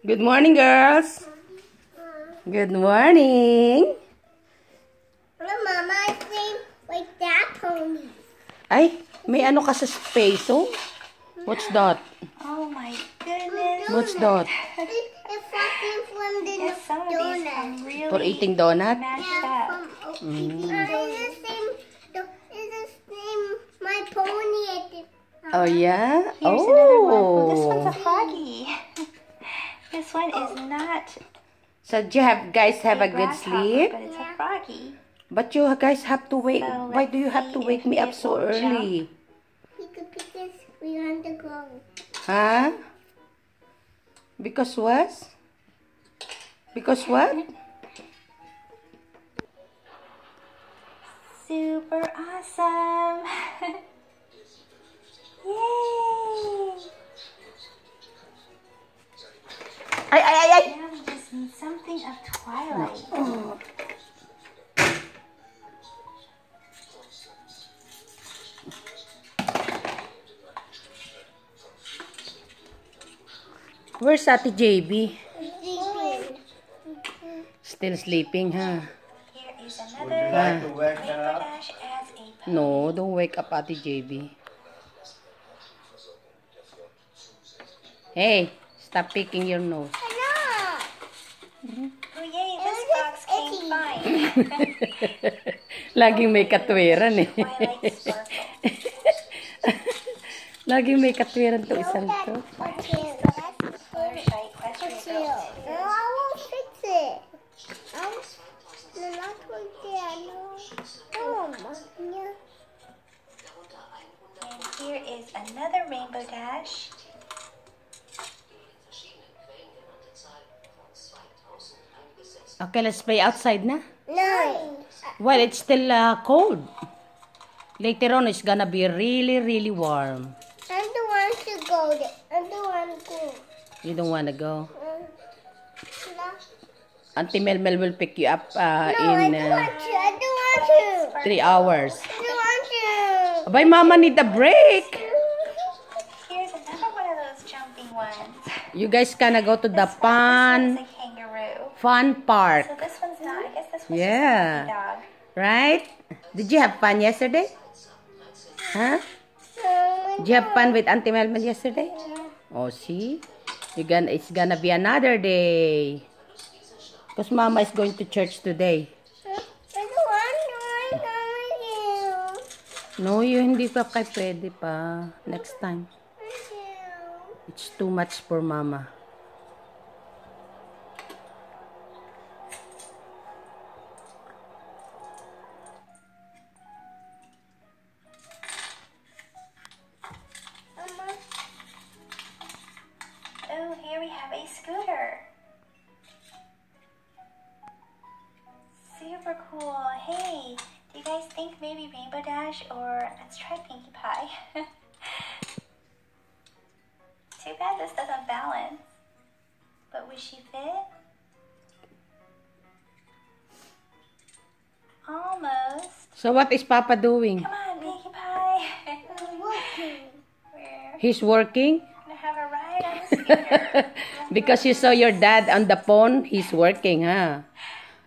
Good morning, girls. Good morning. Mama, I think like that pony. Ay, may ano ka sa space, oh? What's that? Oh my goodness. What's that? It's fucking from the Yes, some of these donut. come really For eating donut? mashed up. Eating donut. It's the same my pony. Oh, yeah? Here's another one. Oh, this one's Oh. a froggy. This one is not So, do you guys have a good grasshopper, sleep? but it's a froggy. But you guys have to wake. So, Why do you let's have to see wake if me up it so will early? Because we want to go. Huh? Because what? Because what? Super awesome. Yay! Ay! Now we just need something of Twilight. Where's Ate JB? Sleeping. Still sleeping, huh? Here is Would another you like to wake her Rainbow up? Dash as a pony. No, don't wake up Ate JB. Hey, stop picking your nose. Oh yay, this box came fine. Laging may katwiran eh. Twilight Sparkle. Laging may katwiran to isang to. Fluttershy Equestria Girls. No, I won't fix it. No, not like that. No. No, Mama. Yeah. And here is another Rainbow Dash. Okay, let's play outside na. No. Well, it's still cold. Later on, it's gonna be really warm. I'm the one to go there. I'm the one to. You don't wanna go? No, Auntie Melmel will pick you up I in don't want to. I don't want to. 3 hours. I don't want to. Bye, Mama need a break. Here's another one of those jumping ones. You guys gonna go to the This one's a fun kangaroo. park, So this one's not. I guess this one's Yeah. just a puppy dog. right? Did you have fun yesterday? Huh? Did you have fun with Auntie Melmel yesterday? Oh, see? It's gonna be another day. Because Mama is going to church today. I don't want to. I don't want to. No, hindi pa kayo pwede pa. Next time. It's too much for Mama. Oh, here we have a scooter. Super cool. Hey, do you guys think maybe Rainbow Dash or let's try Pinkie Pie? Too bad this doesn't balance. But would she fit? Almost. So what is Papa doing? Come on, Pinkie Pie. We're He's working? gonna have a ride on the scooter. Because you saw your dad on the phone, he's working, huh?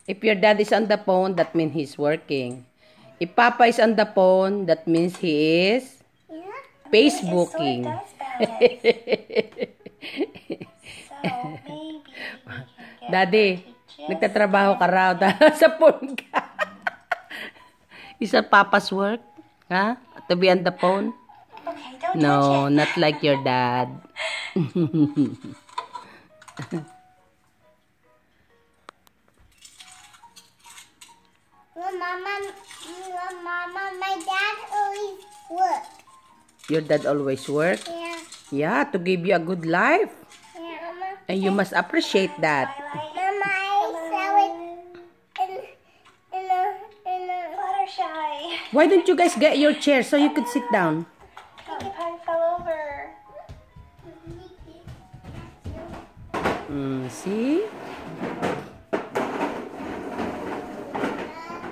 If your dad is on the phone, that means he's working. If Papa is on the phone, that means he is Facebooking. So it does balance. So maybe we can get Daddy, her to just nagtatrabaho ka raw sa phone ka. Is that Papa's work? Huh? To be on the phone? Okay, don't No, touch it. not like your dad. Mama, my dad always works. Your dad always work? Yeah, Yeah, to give you a good life. yeah, Mama. And you must appreciate that. Twilight. Mama, I saw it in a. Fluttershy. Why don't you guys get your chair so you could sit down? Pinkie Pie fell over. See?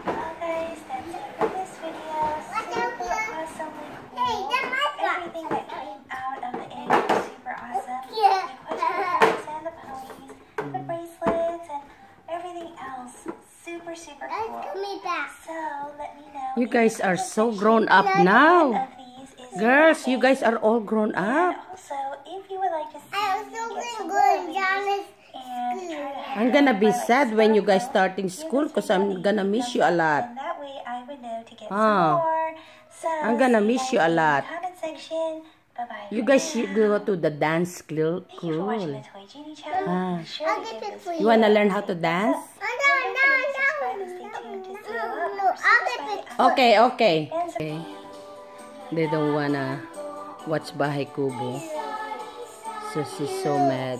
Well, guys, that's it for this video. Super awesomely cool. Hey, that's my box. Everything that came out of the egg was super awesome. Yeah. The Equestria Girls and the pony. You guys are so grown up now. Girls, you guys are all grown up. Also, if you would like to see I me also get some been going more down of this these and try to have I'm gonna be like sad when you stuff, guys starting school because I'm gonna miss you a lot. and that way I would know to get Ah. some more. So I'm gonna see miss you guys a in the lot. comment section. Bye-bye. You guys should go to the dance Thank you for watching school. the Toy Genie channel. Ah. Be sure I'll to get give it this for You wanna learn how to dance? Oh, no. subscribe and stay tuned to see a lot No, more I'll get Super it. Spy Okay, okay. and Okay. They don't wanna watch Bahay Kubo. So she's so mad.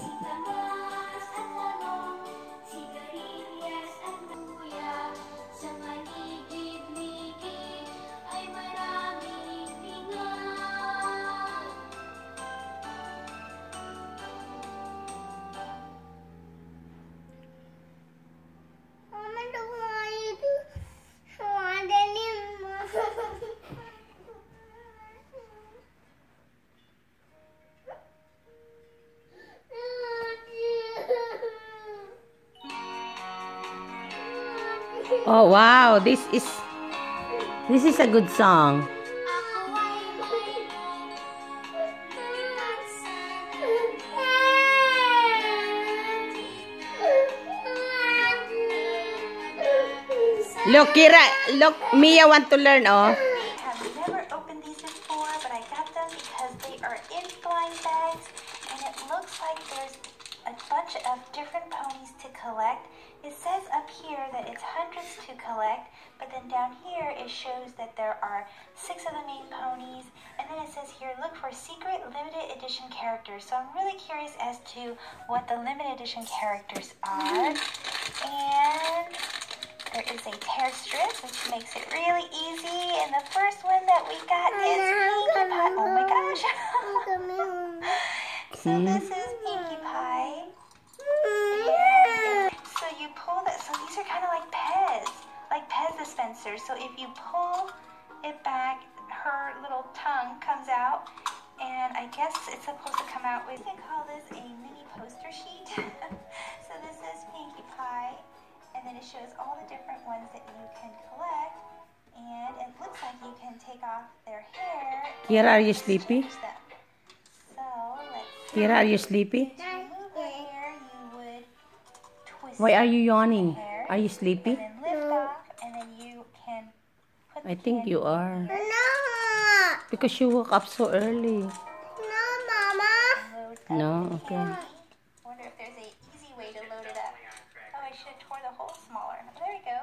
Mama don't want you to want anymore. Oh wow, this is a good song. Look, Kira, look, Mia want to learn, oh. have never opened these before, but I got them because they are in blind bags, and it looks like there's a bunch of different ponies to collect. It says up here that it's hundreds to collect, but then down here it shows that there are 6 of the main ponies, and then it says here, look for secret limited edition characters. So I'm really curious as to what the limited edition characters are. And there is a tear strip, which makes it really easy. And the first one that we got is Pinkie Pie. Oh my gosh. So this is Pinkie Pie. And so you pull that. So these are kind of like Pez dispensers. So if you pull it back, her little tongue comes out. And I guess it's supposed to come out with, we can call this a mini poster sheet. So this is Pinkie Pie. And then it shows all the different ones that you can collect. And it looks like you can take off their hair. Kira, are you and sleepy? change them. So let's see. Kira, are you sleepy? To remove her hair, you would twist Why are you yawning? the hair, Are you sleepy? and then lift off, and then you can put I the think candy you are. No, Because you woke up so early. no, Mama. load up No, the okay. candy. Wonder if there's an easy way to load it up. Oh, I should have tore the hole smaller. There we go.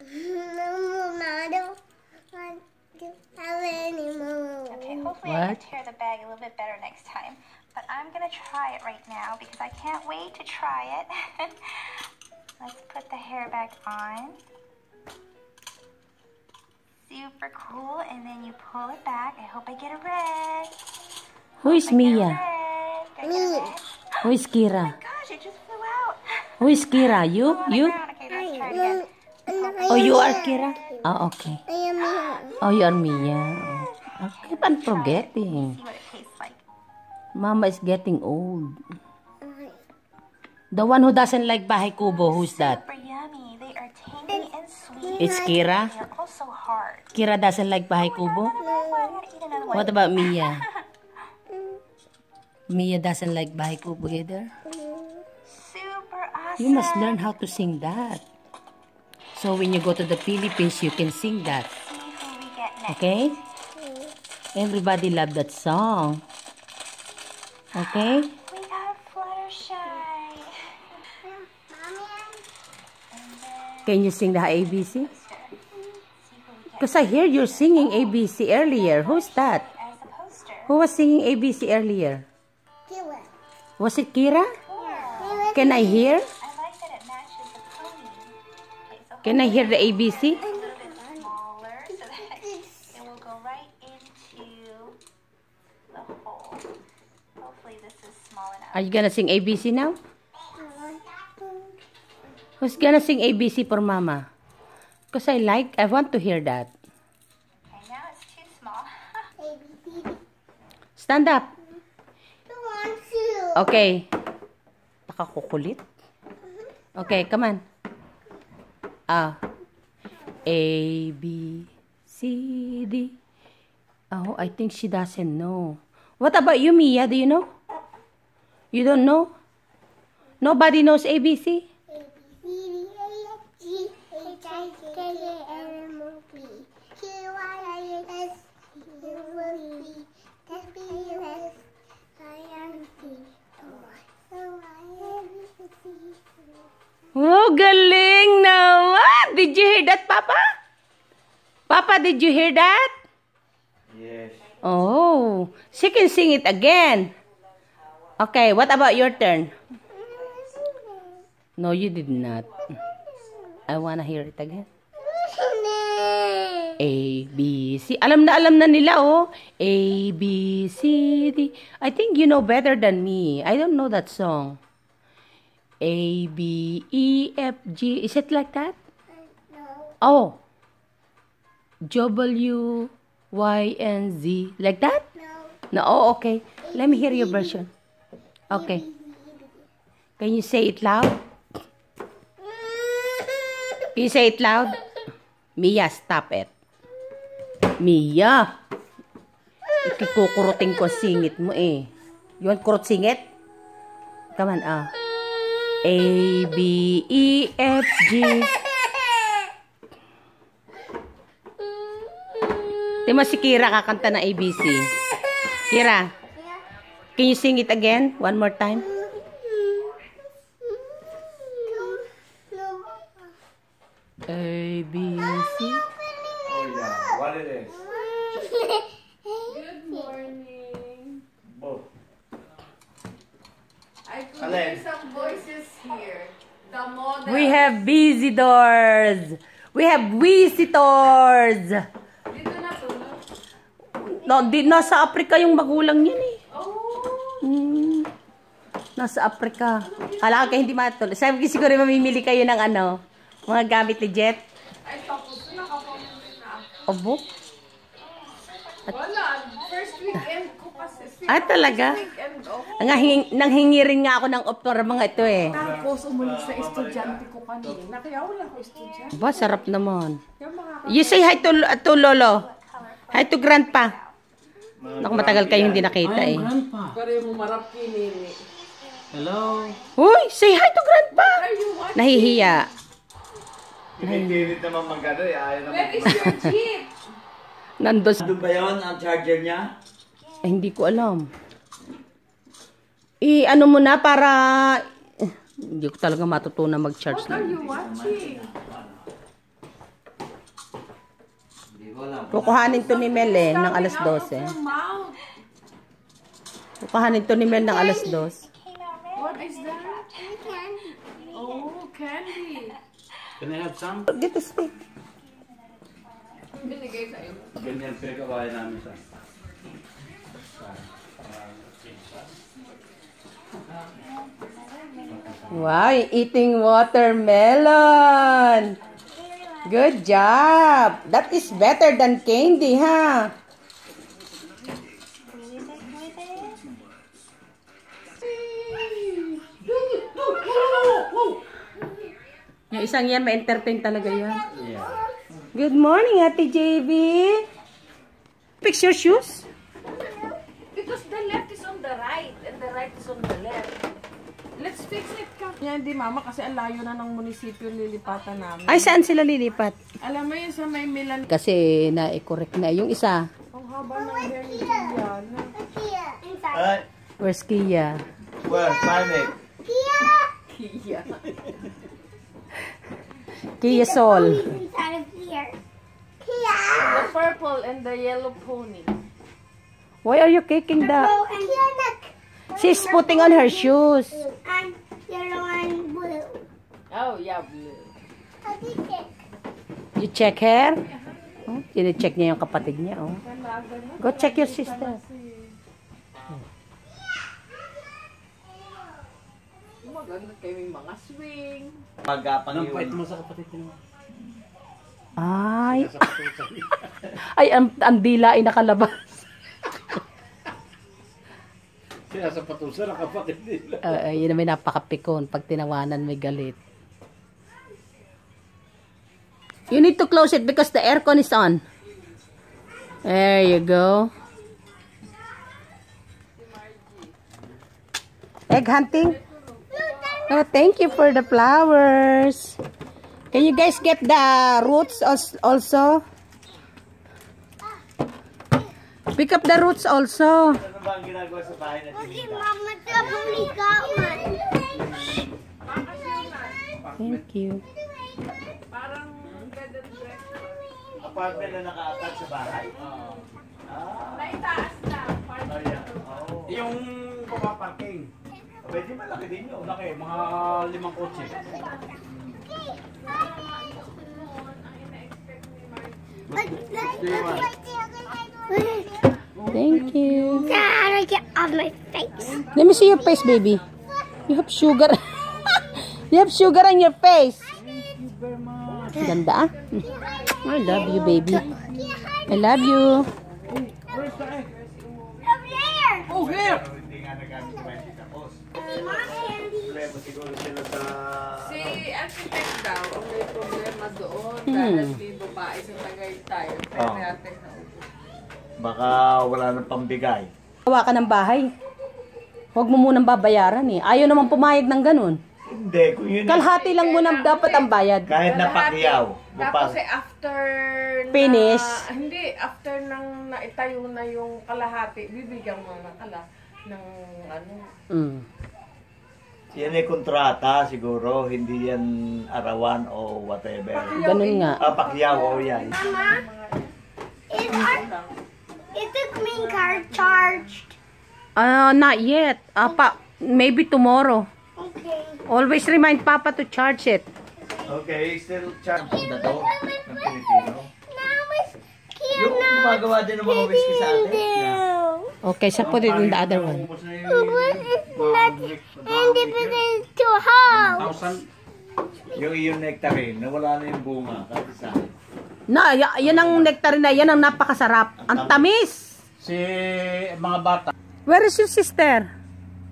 No, I don't want to have anymore. Okay, hopefully I What? can tear the bag a little bit better next time. But I'm going to try it right now because I can't wait to try it. Let's put the hair back on. Super cool. And then you pull it back. I hope I get a red. Who is I get a Mia? red. Did I get a red? Who is Kira? Gosh, it just flew out. Who is Kira? You? On the You? ground. Okay, let's try it again. Oh, you are Kira? Oh, okay. I am here. Oh, you are Mia. I keep on forgetting. See what it tastes like. Mama is getting old. The one who doesn't like Bahay Kubo, who's that? Super yummy. They are tangy and sweet. It's Kira? They're also hard. Kira doesn't like Bahay Kubo? Another one. I gotta eat another one. What about Mia? Mia doesn't like Bahay Kubo either? Super awesome. You must learn how to sing that. So when you go to the Philippines, you can sing that. See who we get next. Okay? Everybody love that song. Okay? We got Fluttershy. And then Can you sing the ABC? see who we get Because I hear you're singing ABC earlier. Who's that? as the poster. Who was singing ABC earlier? Kira. Was it Kira? Cool. Can I hear? I like that it matches the pony. Okay, so Can I hear the ABC? a little bit smaller so that it will go right into the hole. Hopefully this is small enough. Are you gonna sing ABC now? Who's gonna sing ABC for Mama? Because I want to hear that. Okay, now it's too small. ABC. Stand up. I want to. Okay. Nakakukulit. Okay, come on. A, B, C, D. Oh, I think she doesn't know. What about you, Mia? Do you know? You don't know? Nobody knows ABC? A, B, C, D, E, F, G, H, I, K, L, M, O, P, Q, R, I, S, T, U, V, W, X, Y, and Z. Oh, galing naman! Did you hear that, Papa? Papa, did you hear that? Yes. Oh, she can sing it again. Okay, what about your turn? No, you did not. I wanna hear it again. A, B, C. Alam na nila, oh. A, B, C, D. I think you know better than me. I don't know that song. A, B, E, F, G. Is it like that? Oh. W, Y, and Z. Like that? No. Oh, okay. Let me hear your version. Okay. Can you say it loud? Can you say it loud? Mia, stop it. Mia. Ikikukurutin ko singit mo eh. You want kurut singit? Come on, A, B, E, F, G. Di mo si Kira kakanta ng ABC. Kira, can you sing it again? One more time? A, B, C. Oh yeah, what it is? Good morning. Both. I could Alin? hear some voices here. The model. We have visitors. We have visitors. Dito na tulog. No, nasa Africa yung magulang niyan eh. Oh. Nasa Africa. Kala ka hindi matulog. Sabi ko siguro mamimili kayo ng ano, mga gamit ni Jet. Ay, tapos na nakapamili na ako. Obo. Wala. First weekend ko kasi. Talaga? First weekend off. Nanghingi rin nga ako ng off para mga ito eh. Tapos umulit sa estudyante ko kanina. Kaya wala ko estudyante. Ba, sarap naman. Yung mga You say hi to Lolo. Hi to Grandpa. Naku, matagal kayo hindi nakita eh. kare mo marap kinini. Hello. Uy, say hi to Grandpa. Are you watching? Nahihiya. Pinipilit naman magkano eh. Ayaw naman. Where is your jeep? Nandos. Doon ba yun ang charger niya? Hindi ko alam. Ano mo na para... hindi ko talaga matutunan mag-charge What are na. you watching? Hindi ko alam. Kukuhanin to ni Mel eh, ng alas Coming out of 12. your mouth. Kukuhanin to ni Mel ng alas 2. What is that? Oh, candy. Can I have some? Get to speak. Binigay sa'yo. Ganyan pinagawain namin sa... Wow, eating watermelon. Good job. That is better than candy, huh? Yung isang yan, ma-entertain talaga yan. Yeah. Good morning, Ate JB. Fix your shoes. Because the left is on the right and the right is on the left. Let's fix it ka. Yan, di mama, kasi ang layo na ng munisipyo lilipatan namin. Ay, saan sila lilipat? Alam mo yun sa may Milan. Kasi na-correct na. Yung isa, Ang haba ng hair ni Juliana. Alright. where's Kia? Well, Panic. Kia. Kia Sol. Inside of here. The purple and the yellow pony. Why are you kicking the... Oh, and here, look. She's putting on her shoes. And yellow and blue. Oh, yeah, blue. How do you check? You check her? Oh, check niya yung kapatid niya. Oh. Go check your sister. Maganda kayo may mga swing. Pagapang yung... Nampait mo sa kapatid mo. Ay. Ay, ang dila ay nakalabas. Nasa patusa ng kapatid nila. Yun na may napakapikon. Pag tinawanan may galit. You need to close it because the aircon is on. There you go. Egg hunting? Oh, thank you for the flowers. Can you guys get the roots also? Pick up the roots also. Ano ba ang ginagawa sa bahay na Okay, tinita? Mama, the only got one. Thank you. Parang bed and breakfast. Apartment na naka-attach sa bahay? Naitaas na. Oh, yeah. Oh. Yung pumaparking. Pwede malaki din yun. Laki, mga 5 kotse. Thank you. How do I get off my face? Let me see your face, baby. You have sugar. You have sugar on your face. Ganda ah. I love you, baby. I love you. Where's the egg? Over there. Oh, here! Hindi nga nagamit sa 20 tapos. Mom, Candy. Problema siguro sila sa... Si architect daw, ang may problema doon. Dahil may babae sa Tagaytay. Kaya Oh. natin na upo. Baka wala nang pambigay. Gawa ka ng bahay. Huwag mo munang babayaran eh. Ayaw naman pumayag ng ganun. Hindi, kung yun... Kalahati lang muna dapat ang bayad. Kahit na pakyaw. Tapos after na... Finish. Hindi, after nang naitayo na yung kalahati, bibigyan mo na ng ano. Mm. Yan ay kontrata siguro, hindi yan arawan o whatever. Ganun nga. Pakyaw o yan. Mama, is the green car charged? Not yet. Maybe tomorrow. Okay. Always remind Papa to charge it. Okay, still charm na to ng Pilipino. Now it's Yung gumagawa din ng mga whiskey sa atin. Okay, so put it in the other one. independent to house. 1,000. Yung nectarine, nawala na yung bunga. Kasi sa akin. Na, yan ang nectarine na, yan ang napakasarap. Ang tamis. Si mga bata. Where is your sister?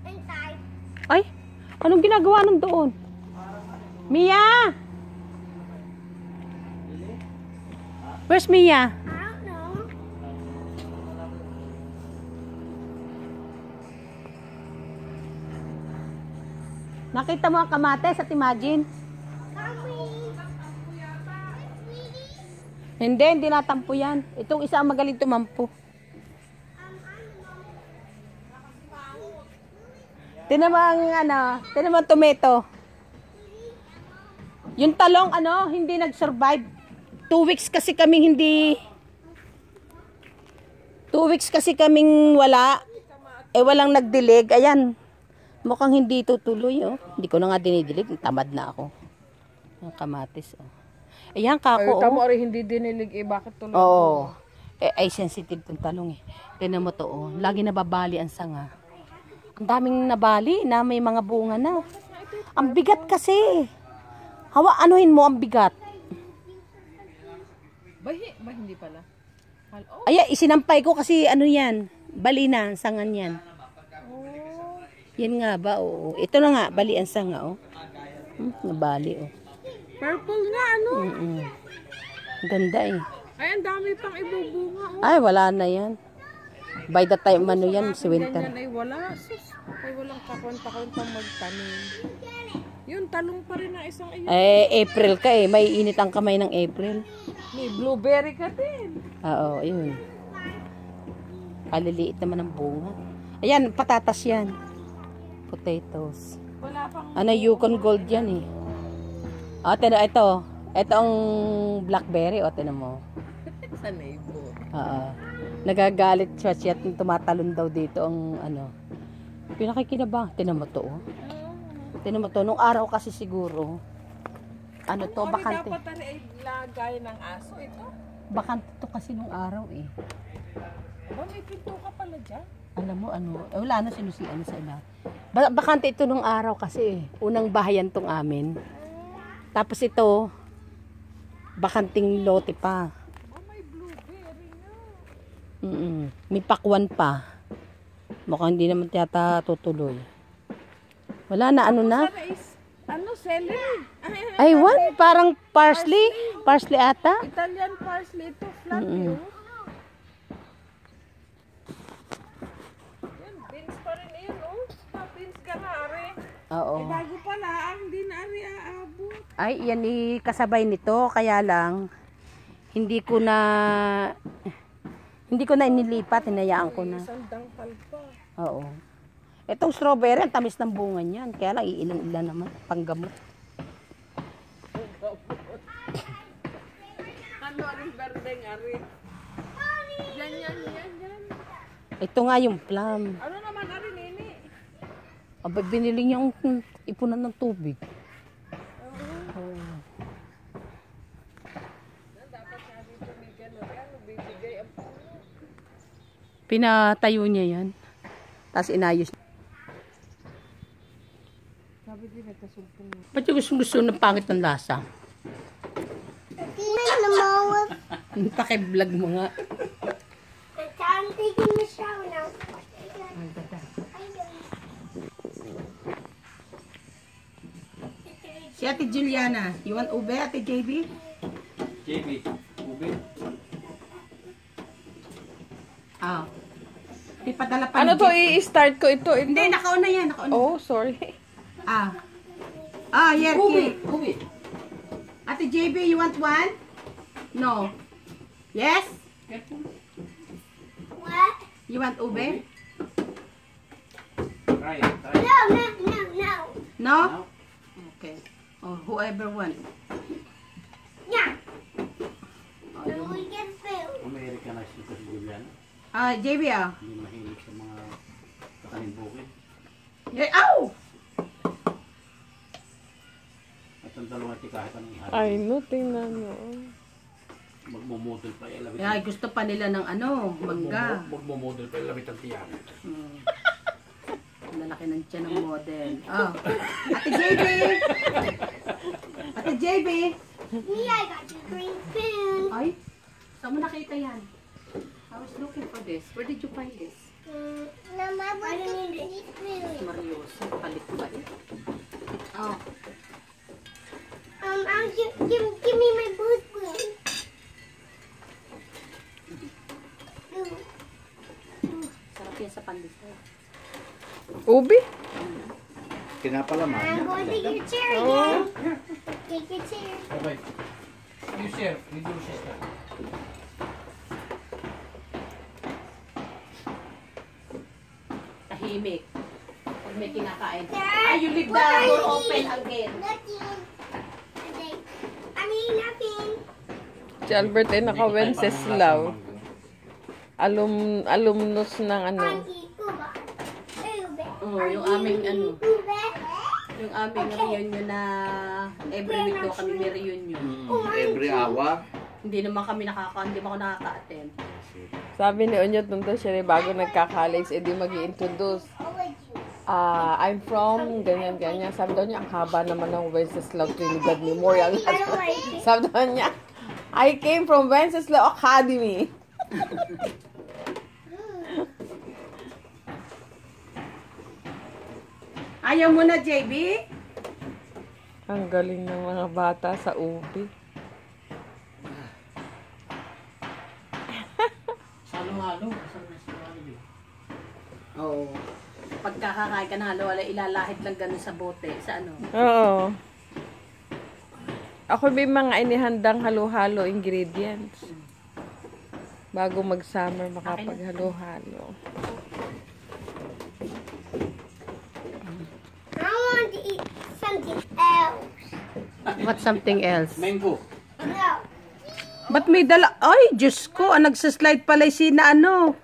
Inside. Ay, anong ginagawa nun doon? Mia! Where's Mia? I don't know. Nakita mo ang kamates at imagine? Hindi natampo yan. Itong isa ang magaling tumampo. Tinan mo ang tomato. Yung talong hindi nag-survive. 2 weeks kasi kaming 2 weeks kasi kaming wala. Walang nagdilig. Ayan. Mukhang hindi tutuloy, oh. Hindi ko na nga dinidilig. Tamad na ako. Ang kamatis, oh. Ayan, kako, Tamo rin hindi dinilig bakit tuloy? Oo. Ay, sensitive tong talong, eh. Tignan mo to, oh. Lagi nababali ang sanga. Ang daming nabali na may mga bunga na. Ang bigat kasi. Anuhin mo ang bigat. Ba hindi pala? Ay, isinampay ko kasi yan. Bali na, ang sangan yan. Yan nga ba, oo. Ito na nga, bali ang sanga, oh. Nabali, oh. Purple nga, Ganda, eh. Ay, ang dami pang ibubunga. Ay, wala na yan. By the time, yan, si winter. Ganyan ay wala. Sus, ay walang kakwenta-kwentang magtanim. Yun, talong pa rin ang isang iyon. April ka, eh. May init ang kamay ng April. May blueberry ka din. Oo, yun. Kaliliit naman ang bunga. Ayan, patatas yan. Potatoes. Wala pang... Yukon Gold yan, eh. Ito. Ito ang blackberry, tinan mo. sa neighbor. Nagagalit siya at tumatalon daw dito ang Pinakikinabang. Tinan mo to, oh. Tinan mo to. Nung araw kasi siguro, bakante. Dapat ay lagay ng aso ito. Bakante to kasi nung araw, eh. May pinto ka pala dyan. Alam mo, wala na sinusian sa iba. Bakante ito nung araw kasi, unang bahayan tong amin. Tapos ito, bakanting lote pa. May blueberry na. May pakwan pa. Mukhang hindi naman yata tutuloy. Wala na, ano na? Sana is, ano, celery. Ay, what? Parang parsley? Parsley ata? Italian parsley ito, flat yun. Yan, beans pa rin yun, oh. Beans ka na, Ari. Oo. Bago pala, hindi na Ari aabot. Ay, yan kasabay nito. Kaya lang, hindi ko na inilipat. Hinayaan ko na. Isang dangkal pa. Oo. Itong strawberry, ang tamis ng bunga niyan. Kaya lang, iilan-ilan naman. Panggamot. Ano rin berdeng, Ari? Yan. Ito nga yung plum. Ano naman, Ari, nini? Aba, binili niya yung ipunan ng tubig. Oo. Dapat nga dito may gano'n. Ano, bibigay ang Pinatayo niya yan. Tapos inayos. sabi din, nagkasumpong mo. Ba't yung gusto ng pangit ng lasa? Paki-vlog mo nga. I'm taking the shower now. Si Ate Juliana, you want ube, Ate JB? JB, ube. Ah. Di padala pa Ano ni to, Jeff. i-start ko ito? Hindi, nakauna yan. Nakauna. Oh, sorry. Ah. Ah, Yerki. Ube. Ate JB, you want one? No. Yes? What? You want ube? Try it. No. No? Okay. Oh, whoever want. Yeah. Then we get food. Americanized ito si Juliana. Ah, JB ah. Hindi mahilig sa mga kakanin bukid. Yeah, ow! At ang dalawang ito kahit anong ihari. Ay, no, tingnan mo. Magmumodel pa ilabit. Ay, gusto pa nila ng ano, mangga. Magmumodel pa ilabit ang tiyan. Hmm. Ang lalaki ng tiyan ng model. Oh. Ate JB! Ate JB! Me, I got the green spoon. Ay, saan mo nakita yan? I was looking for this. Where did you find this? No, my one green spoon. Mariosa, palit ba eh? Oh. Give me my blue spoon. Sarap yan sa pandesal. Ubi? Kinapalaman I'm niya. going to take your chair again. Take your chair. Okay. You share with your sister. Tahimik. Pag may kinakain. Dad, Ay, you leave the what are door you open eating? again. Nothing. I'm eating nothing. Si Albert ay naka-Wenceslaw. Alumnus ng ano. Auntie, Uba. Ube. Oo, yung aming ano. Ube. Yung aming reunion na every week daw kami may reunion. Every hour. Hindi naman kami hindi mo ako nakaka-attend. Sabi ni Onyot nung siya rin bago nagka-college, edi mag-i-introduce. I'm from ganyan-ganyan. Sabi daw niya, ang haba naman ng Wenceslaw Trinidad Memorial. I don't like it. Sabi daw niya, I came from Wenceslaw Academy. Ayaw mo na, JB? Ang galing ng mga bata sa ubi. Halo-halo. Oo. Pagkakakain ka ng halo-halo, ilalahit lang ganun sa bote. Sa ano? Oo. Ako may mga inihandang halo-halo ingredients. Bago mag-summer, makapaghalo-halo. I want to eat something else. What something else? Mango. No. Ba't may dala? Ay, Diyos ko. Nagsaslide pala sina ano.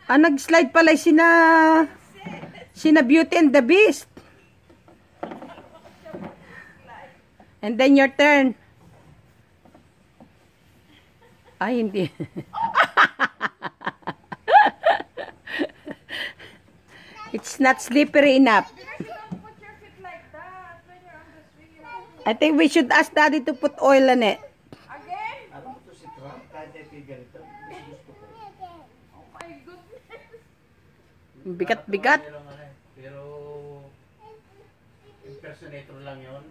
Nag-slide pala sina Beauty and the Beast. And then your turn. Ay, hindi. It's not slippery enough. I think we should ask Daddy to put oil on it. Bigat-bigat. Pero impersonator lang yun.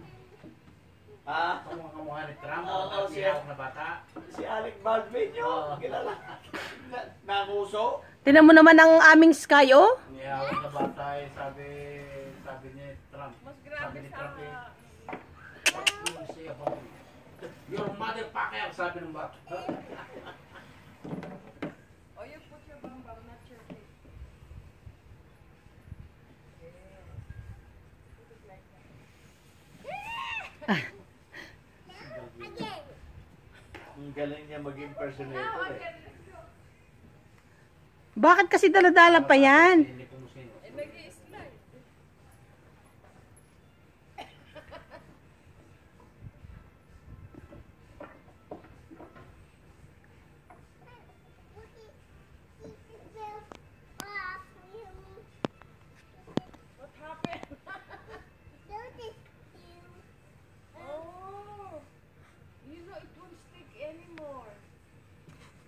Ah, Kamukha ni Trump. Oo, Siyawak na bata. si Alec Baldwin yun. Kilala. Nanguso. Tinan mo naman ang aming sky, oh. Niyawak na bata eh, sabi ni Trump. Sabi ni Trump eh. "What do you say about me?" "Your motherfucker," sabi ng bata. Ang galing niya mag-impersonator eh. Bakit kasi daladala pa yan? Hindi ko